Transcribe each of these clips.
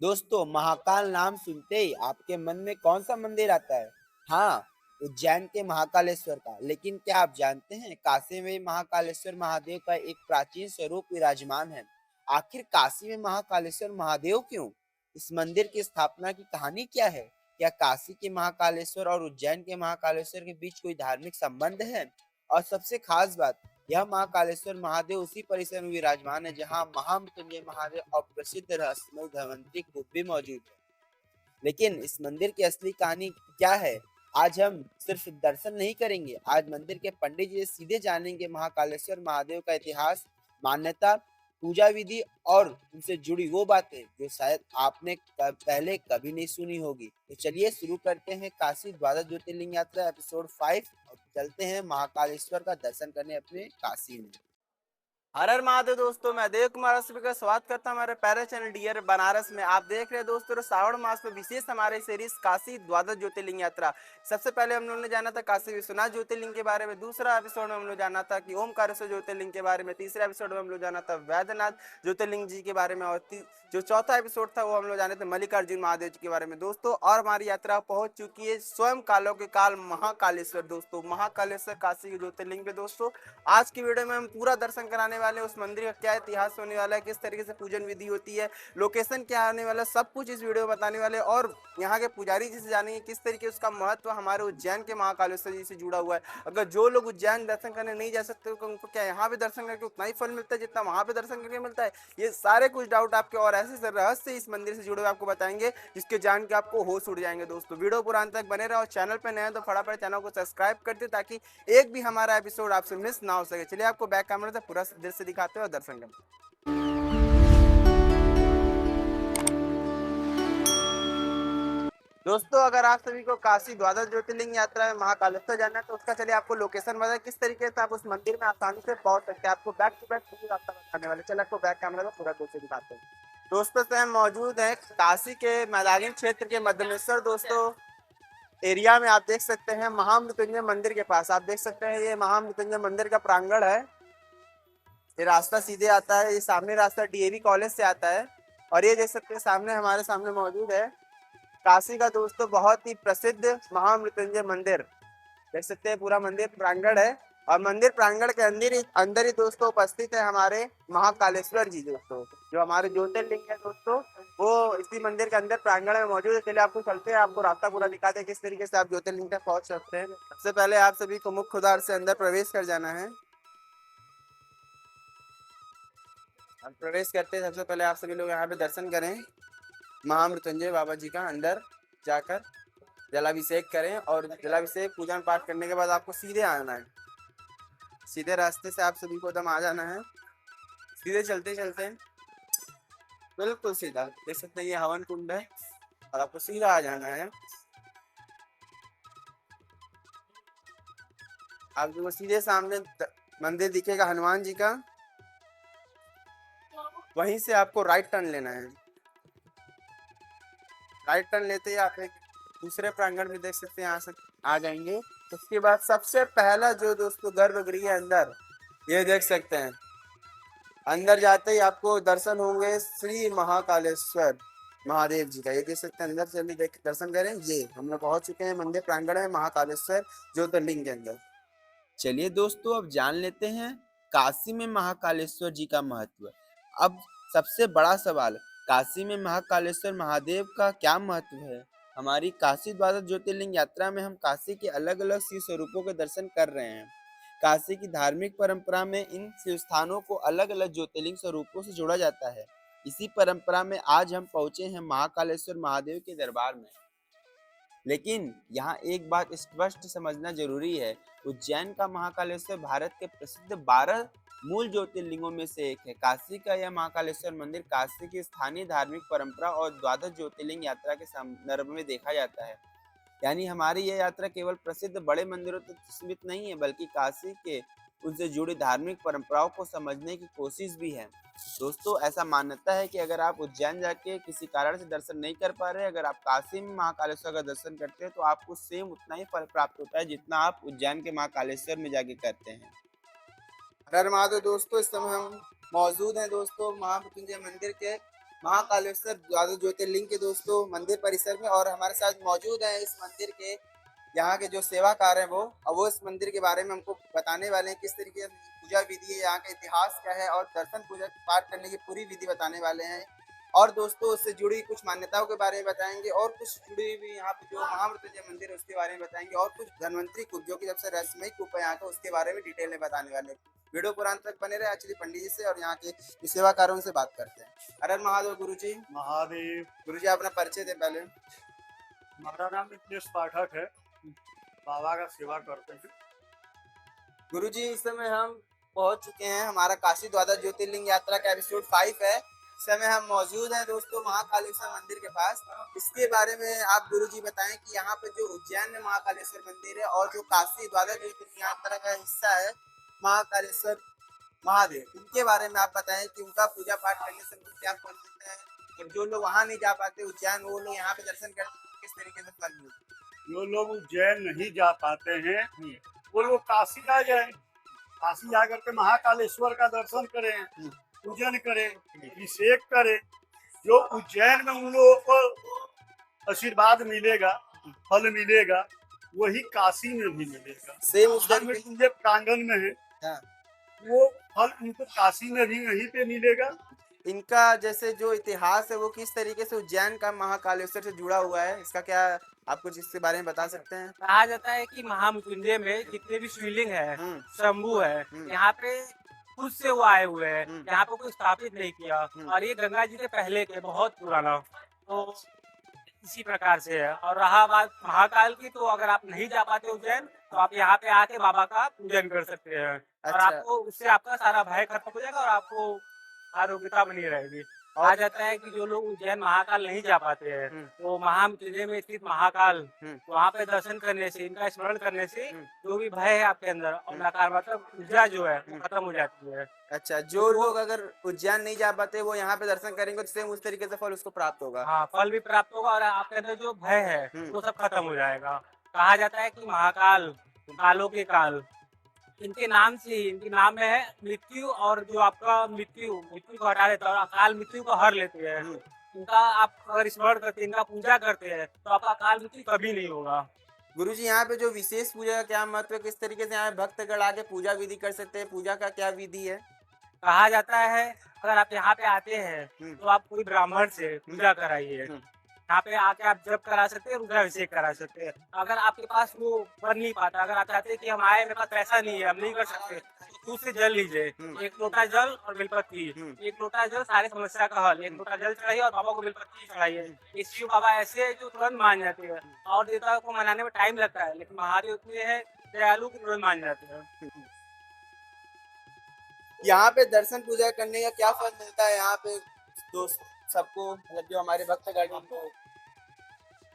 दोस्तों, महाकाल नाम सुनते ही आपके मन में कौन सा मंदिर आता है? हाँ, उज्जैन के महाकालेश्वर का। लेकिन क्या आप जानते हैं, काशी में महाकालेश्वर महादेव का एक प्राचीन स्वरूप विराजमान है। आखिर काशी में महाकालेश्वर महादेव क्यों? इस मंदिर की स्थापना की कहानी क्या है? क्या काशी के महाकालेश्वर और उज्जैन के महाकालेश्वर के बीच कोई धार्मिक संबंध है? और सबसे खास बात, यह महाकालेश्वर महादेव उसी परिसर में विराजमान है जहाँ महामृत्युंजय महादेव और प्रसिद्ध रहस्यमय धन्वंतरी कूप भी मौजूद है। लेकिन इस मंदिर की असली कहानी क्या है? आज हम सिर्फ दर्शन नहीं करेंगे, आज मंदिर के पंडित जी से सीधे जानेंगे महाकालेश्वर महादेव का इतिहास, मान्यता, पूजा विधि और उनसे जुड़ी वो बातें जो शायद आपने पहले कभी नहीं सुनी होगी। तो चलिए शुरू करते हैं काशी द्वादश ज्योतिर्लिंग यात्रा एपिसोड 5 और चलते हैं महाकालेश्वर का दर्शन करने अपने काशी में। हर हर महादेव दोस्तों, मैं देव कुमार सभी का स्वागत करता हूं हमारे प्यारे चैनल डियर बनारस में। आप देख रहे हैं दोस्तों श्रावण मास में विशेष हमारे सीरीज काशी द्वादश ज्योतिर्लिंग यात्रा। सबसे पहले हम लोगों ने जाना था काशी विश्वनाथ ज्योतिर्लिंग के बारे में, दूसरा एपिसोड में हम लोग जाना था कि ओमकारेश्वर ज्योतिर्लिंग के बारे में, तीसरा एपिसोड में हम लोग जाना था वैद्यनाथ ज्योतिर्लिंग जी के बारे में, और जो चौथा एपिसोड था वो हम लोग जाने थे मल्लिकार्जुन महादेव जी के बारे में दोस्तों। और हमारी यात्रा पहुंच चुकी है स्वयं कालों के काल महाकालेश्वर दोस्तों, महाकालेश्वर काशी के ज्योतिर्लिंग पे दोस्तों। आज की वीडियो में हम पूरा दर्शन कराने वाले हैं, उस मंदिर का क्या इतिहास होने वाला है, किस तरीके से पूजन विधि होती है, लोकेशन क्या आने वाला है, सब कुछ इस वीडियो में बताने वाले हैं। और यहाँ के पुजारी जी से जानेंगे किस तरीके उसका महत्व हमारे उज्जैन के महाकालेश्वर जी से जुड़ा हुआ है। अगर जो लोग उज्जैन दर्शन करने नहीं जा सकते तो उनको क्या यहाँ पे दर्शन करके उतना ही फल मिलता है जितना वहाँ पे दर्शन करके मिलता है? ये सारे कुछ डाउट आपके और ऐसे रहस्य इस मंदिर से जुड़े हुए आपको बताएंगे जिसके जान के आपको होश उड़ जाएंगे दोस्तों। वीडियो पूरा अंत तक बने रहो और चैनल पे नए हैं तो फटाफट चैनल को सब्सक्राइब कर दे ताकि एक भी हमारा एपिसोड आपसे मिस ना हो सके। चलिए आपको बैक कैमरा से पूरा दृश्य दिखाते हैं और दर्शन करते हैं। दोस्तों, अगर आप सभी को काशी द्वादश ज्योतिर्लिंग यात्रा में महाकालेश्वर जाना है तो उसका चलिए आपको लोकेशन बताए किस तरीके से आप उस मंदिर में आसानी से पहुंच सकते हैं। आपको बैक टू बैक पूरी रास्ता बताने वाले, चलिए आपको बैक कैमरा में पूरा दृश्य दिखाते हैं। दोस्तों से हम मौजूद हैं काशी के मैदानी क्षेत्र के मध्यमेश्वर दोस्तों एरिया में। आप देख सकते हैं महामृत्युंजय मंदिर के पास, आप देख सकते हैं ये महामृत्युंजय मंदिर का प्रांगण है। ये रास्ता सीधे आता है, ये सामने रास्ता डीएवी कॉलेज से आता है। और ये देख सकते हैं सामने हमारे सामने मौजूद है काशी का दोस्तों बहुत ही प्रसिद्ध महामृत्युंजय मंदिर। देख सकते हैं पूरा मंदिर प्रांगण है और मंदिर प्रांगण के अंदर ही दोस्तों उपस्थित है हमारे महाकालेश्वर जी दोस्तों, जो हमारे ज्योतिर्लिंग है दोस्तों, वो इसी मंदिर के अंदर प्रांगण में मौजूद है। चलिए आपको चलते हैं, आपको रास्ता पूरा दिखाते हैं किस तरीके से आप ज्योतिर्लिंग तक पहुंच सकते हैं। सबसे पहले आप सभी को मुख्य द्वार से अंदर प्रवेश कर जाना है। अब प्रवेश करते हैं सबसे पहले आप सभी लोग यहाँ पे दर्शन करें महामृत्युंजय बाबा जी का। अंदर जाकर जलाभिषेक करें और जलाभिषेक पूजन पाठ करने के बाद आपको सीधे आना है, सीधे रास्ते से आप सभी को एकदम आ जाना है। सीधे चलते चलते बिल्कुल सीधा देख सकते हैं ये हवन कुंड है और आपको सीधा आ जाना है। आपको सीधे सामने मंदिर दिखेगा हनुमान जी का, वहीं से आपको राइट टर्न लेना है। राइट टर्न लेते ही आप एक दूसरे प्रांगण में देख सकते हैं यहाँ से आ जाएंगे। उसके बाद सबसे पहला जो दोस्तों गर्भगृह है अंदर, ये देख सकते हैं। अंदर जाते ही आपको दर्शन होंगे श्री महाकालेश्वर महादेव जी का, ये देख सकते हैं। अंदर से भी देख दर्शन करें, ये हम लोग पहुंच चुके हैं मंदिर प्रांगण में महाकालेश्वर ज्योतिर्लिंग के अंदर। चलिए दोस्तों, अब जान लेते हैं काशी में महाकालेश्वर जी का महत्व। अब सबसे बड़ा सवाल, काशी में महाकालेश्वर महादेव का क्या महत्व है? हमारी काशी द्वादश ज्योतिर्लिंग यात्रा में हम काशी के अलग अलग शिव स्वरूपों के दर्शन कर रहे हैं। काशी की धार्मिक परंपरा में इन शिव स्थानों को अलग अलग ज्योतिर्लिंग स्वरूपों से जोड़ा जाता है। इसी परंपरा में आज हम पहुंचे हैं महाकालेश्वर महादेव के दरबार में। लेकिन यहाँ एक बात स्पष्ट समझना जरूरी है, उज्जैन का महाकालेश्वर भारत के प्रसिद्ध 12 मूल ज्योतिर्लिंगों में से एक है। काशी का यह महाकालेश्वर मंदिर काशी की स्थानीय धार्मिक परंपरा और द्वादश ज्योतिर्लिंग यात्रा के संदर्भ में देखा जाता है। यानी हमारी यह यात्रा केवल प्रसिद्ध बड़े मंदिरों तक सीमित नहीं है, बल्कि काशी के उनसे जुड़ी धार्मिक परंपराओं को समझने की कोशिश भी है। दोस्तों, ऐसा मान्यता है कि अगर आप उज्जैन जाके किसी कारण से दर्शन नहीं कर पा रहे, अगर आप काशी में महाकालेश्वर का दर्शन करते हैं तो आपको सेम उतना ही फल प्राप्त होता है जितना आप उज्जैन के महाकालेश्वर में जाके करते हैं। हर हर महादेव दोस्तों, इस समय हम मौजूद हैं दोस्तों महामृत्युंजय मंदिर के महाकालेश्वर द्वादश ज्योतिर्लिंग के दोस्तों मंदिर परिसर में, और हमारे साथ मौजूद हैं इस मंदिर के यहाँ के जो सेवाकार हैं वो, और वो इस मंदिर के बारे में हमको बताने वाले हैं किस तरीके से पूजा विधि है, यहाँ का इतिहास क्या है, और दर्शन पूजा पाठ करने की पूरी विधि बताने वाले हैं। और दोस्तों उससे जुड़ी कुछ मान्यताओं के बारे में बताएंगे, और कुछ जुड़ी हुई यहाँ पे जो महामृत्युंजय मंदिर है उसके बारे में बताएंगे, और कुछ धन्वंतरी कूप जो कि सबसे रहस्यमय कूप है यहाँ का उसके बारे में डिटेल में बताने वाले हैं। वीडियो पुरान तक बने रहे। एक्चुअली पंडित जी से और यहाँ के सेवाकारों से बात करते हैं। हर हर महादेव गुरु जी। महादेव। गुरु जी अपना परिचय दें पहले। हमारा नाम नितेश पाठक है, बाबा का सेवा करते हैं। गुरु जी इस समय हम पहुंच चुके हैं, हमारा काशी द्वादश ज्योतिर्लिंग यात्रा का एपिसोड 5 है। इस समय हम मौजूद हैं दोस्तों महाकालेश्वर मंदिर के पास। इसके बारे में आप गुरु जी बताएं कि यहाँ पे जो उज्जैन में महाकालेश्वर मंदिर है और जो काशी द्वादश ज्योतिर्लिंग यात्रा का हिस्सा है महाकालेश्वर महादेव, इनके बारे में आप बताएं कि उनका पूजा पाठ करने से उनको क्या फल मिलता है, और जो लोग वहाँ नहीं जा पाते उज्जैन, वो लोग यहाँ पे दर्शन करते हैं किस तरीके से फल मिलता है। जो लोग उज्जैन नहीं जा पाते हैं वो लोग काशी आ जाए, काशी जा करके महाकालेश्वर का दर्शन करें, पूजन करें, अभिषेक करें। जो उज्जैन में उन लोगों को आशीर्वाद मिलेगा, फल मिलेगा, वही काशी में भी मिलेगा। सेम उस महामृत्युंजय प्रांगण में है, हाँ। वो फल उनको काशी में भी वहीं पे मिलेगा। इनका जैसे जो इतिहास है वो किस तरीके से उज्जैन का महाकालेश्वर से जुड़ा हुआ है, इसका क्या आप कुछ इसके बारे में बता सकते हैं। कहा जाता है कि महामृत्युंजय में जितने भी शिवलिंग है, शंभु है, यहाँ पे खुद से वो आए हुए हैं, यहाँ पे कोई स्थापित नहीं किया, और ये गंगा जी के पहले के बहुत पुराना, तो इसी प्रकार से है। और रहा बात महाकाल की, तो अगर आप नहीं जा पाते उज्जैन तो आप यहाँ पे आके बाबा का पूजन कर सकते हैं, और अच्छा। आपको उससे आपका सारा भय खत्म हो जाएगा और आपको आरोग्यता बनी रहेगी। कहा जाता है कि जो लोग उज्जैन महाकाल नहीं जा पाते हैं तो महामृत्युंजय में स्थित महाकाल वहाँ पे दर्शन करने से, इनका स्मरण करने से जो भी भय है आपके अंदर और नकारात्मक ऊर्जा जो है वो खत्म हो जाती है। अच्छा, जो लोग अगर उज्जैन नहीं जा पाते वो यहाँ पे दर्शन करेंगे तो सेम उस तरीके से फल उसको प्राप्त होगा। हाँ, फल भी प्राप्त होगा और आपके अंदर जो भय है वो सब खत्म हो जाएगा। कहा जाता है कि महाकाल, कालों के काल, इनके नाम से ही, इनके नाम में है मृत्यु, और जो आपका मृत्यु को हटा देता है और अकाल मृत्यु को हर लेते हैं। इनका आप अगर स्मरण करते हैं, इनका पूजा करते हैं तो आपका अकाल मृत्यु कभी नहीं होगा। गुरुजी यहाँ पे जो विशेष पूजा का क्या महत्व है, किस तरीके से यहाँ भक्तगण आके पूजा विधि कर सकते हैं, पूजा का क्या विधि है। कहा जाता है अगर आप यहाँ पे आते हैं तो आप कोई ब्राह्मण से पूजा कराइए, यहाँ पे आके आप जप करा सकते हैं, रुद्राभिषेक करा सकते हैं। अगर आपके पास वो बन नहीं पाता, अगर आप चाहते हैं कि हम आए, मेरे पास पैसा नहीं है, हम नहीं कर सकते, तो दूध से जल लीजिए, 1 लोटा जल और बेलपत्ती, 1 लोटा जल सारी समस्या का हल, 1 लोटा जल चढ़ाइए और बाबा को बेलपत्ती चढ़ाइए। इस शिव बाबा ऐसे है जो तुरंत मान जाते हैं, और देवताओं को मनाने में टाइम लगता है, लेकिन महादेव इतने हैं दयालु की तुरंत मान जाते हैं। यहाँ पे दर्शन पूजा करने का क्या फल मिलता है यहाँ पे दोस्त सबको, मतलब जो हमारे भक्तगण को।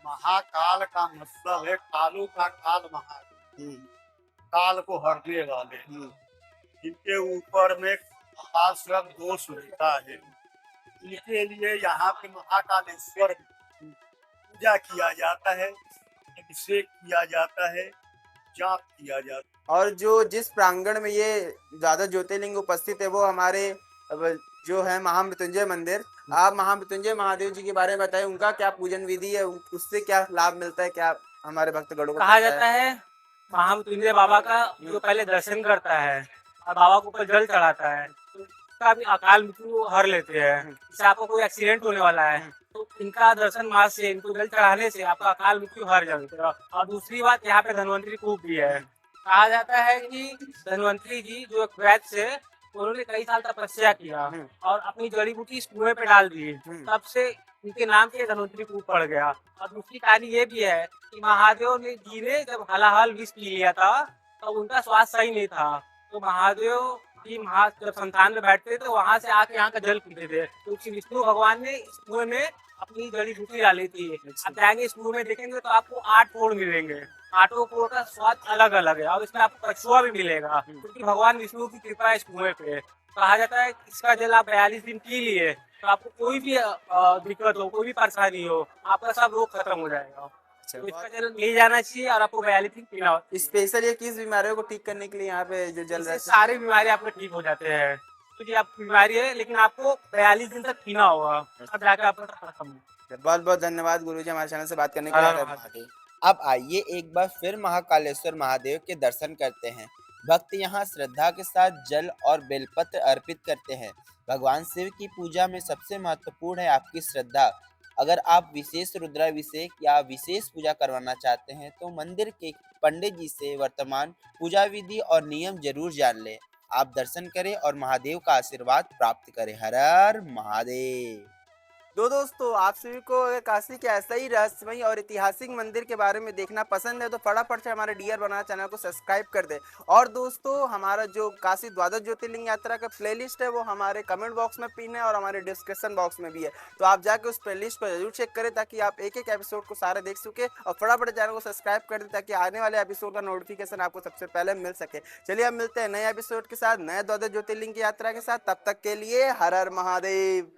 महाकाल का मतलब है कालों का काल, महाकाल काल को हरने वाले, जिनके ऊपर में पार्श्व दोष रहता है, इनके लिए यहाँ पे महाकालेश्वर पूजा किया जाता है, अभिषेक किया जाता है, जाप किया जाता है। और जो जिस प्रांगण में ये द्वादश ज्योतिर्लिंग उपस्थित है वो हमारे जो है महामृत्युंजय मंदिर। आप महामृत्युंजय महादेव जी के बारे में बताएं, उनका क्या पूजन विधि है, उससे क्या लाभ मिलता है, क्या हमारे भक्तगणों को कहा जाता है महामृत्युंजय बाबा का जो पहले दर्शन करता है और बाबा को ऊपर जल चढ़ाता है तो उसका भी अकाल मृत्यु हर लेते हैं। जैसे आपको कोई एक्सीडेंट होने वाला है तो इनका दर्शन मार्ग से, इनको जल चढ़ाने से आपका अकाल मृत्यु हर जाएगा। और दूसरी बात, यहाँ पे धन्वंतरी कूप भी है। कहा जाता है कि धन्वंतरी जी जो एक वैद्य से, उन्होंने कई साल तपस्या किया और अपनी जड़ी बूटी इस कुएं पे डाल दी, तब से इनके नाम से धन्वंतरी कूप पड़ गया। और दूसरी कहानी ये भी है कि महादेव जी ने जब हलाहल विष पी लिया था तो उनका स्वास्थ्य सही नहीं था, तो महादेव जी जब संतान में बैठते तो वहां से आके यहाँ का जल पीते थे, तो विष्णु भगवान ने इस कुएं में अपनी जड़ी बूटी डाली थी। आप जाएंगे इस कुएं में देखेंगे तो आपको 8 कोड़ मिलेंगे, 8 कोड़ का स्वाद अलग अलग है, और इसमें आपको कछुआ भी मिलेगा क्योंकि भगवान विष्णु की कृपा है इस कुएं पे। कहा जाता है इसका जल आप 42 दिन पी लिए तो आपको कोई भी दिक्कत हो, कोई भी परेशानी हो, आपका सब रोग खत्म हो जाएगा। तो इसका जल ले जाना चाहिए और आपको 42 दिन पीना होता है। स्पेशल ये किस बीमारियों को ठीक करने के लिए यहाँ पे जो जल इससे सारी बीमारी आपके ठीक हो जाते हैं। तुझे आप बीमारी है, लेकिन आपको 42 दिन तक पीना होगा, तब जाके आपका खत्म होगा। बहुत बहुत धन्यवाद गुरुजी हमारे चैनल से बात करने के हर लिए। हर हर हर महादेव। महादेव। अब आइए एक बार फिर महाकालेश्वर महादेव के दर्शन करते हैं। भक्त यहाँ श्रद्धा के साथ जल और बेलपत्र अर्पित करते हैं। भगवान शिव की पूजा में सबसे महत्वपूर्ण है आपकी श्रद्धा। अगर आप विशेष रुद्राभिषेक या विशेष पूजा करवाना चाहते हैं तो मंदिर के पंडित जी से वर्तमान पूजा विधि और नियम जरूर जान लें। आप दर्शन करें और महादेव का आशीर्वाद प्राप्त करें। हर हर महादेव। दोस्तों आप सभी को अगर काशी के ऐसा ही रहस्यमयी और ऐतिहासिक मंदिर के बारे में देखना पसंद है तो फटाफट से हमारे डीआर बनाना चैनल को सब्सक्राइब कर दे। और दोस्तों हमारा जो काशी द्वादश ज्योतिर्लिंग यात्रा का प्लेलिस्ट है वो हमारे कमेंट बॉक्स में पिन है और हमारे डिस्क्रिप्शन बॉक्स में भी है, तो आप जाके उस प्लेलिस्ट को जरूर चेक करें ताकि आप एक एक एपिसोड को सारे देख सके। और फटाफट चैनल को सब्सक्राइब कर दे ताकि आने वाले एपिसोड का नोटिफिकेशन आपको सबसे पहले मिल सके। चलिए अब मिलते हैं नए एपिसोड के साथ, नए द्वादश ज्योतिर्लिंग की यात्रा के साथ। तब तक के लिए हर हर महादेव।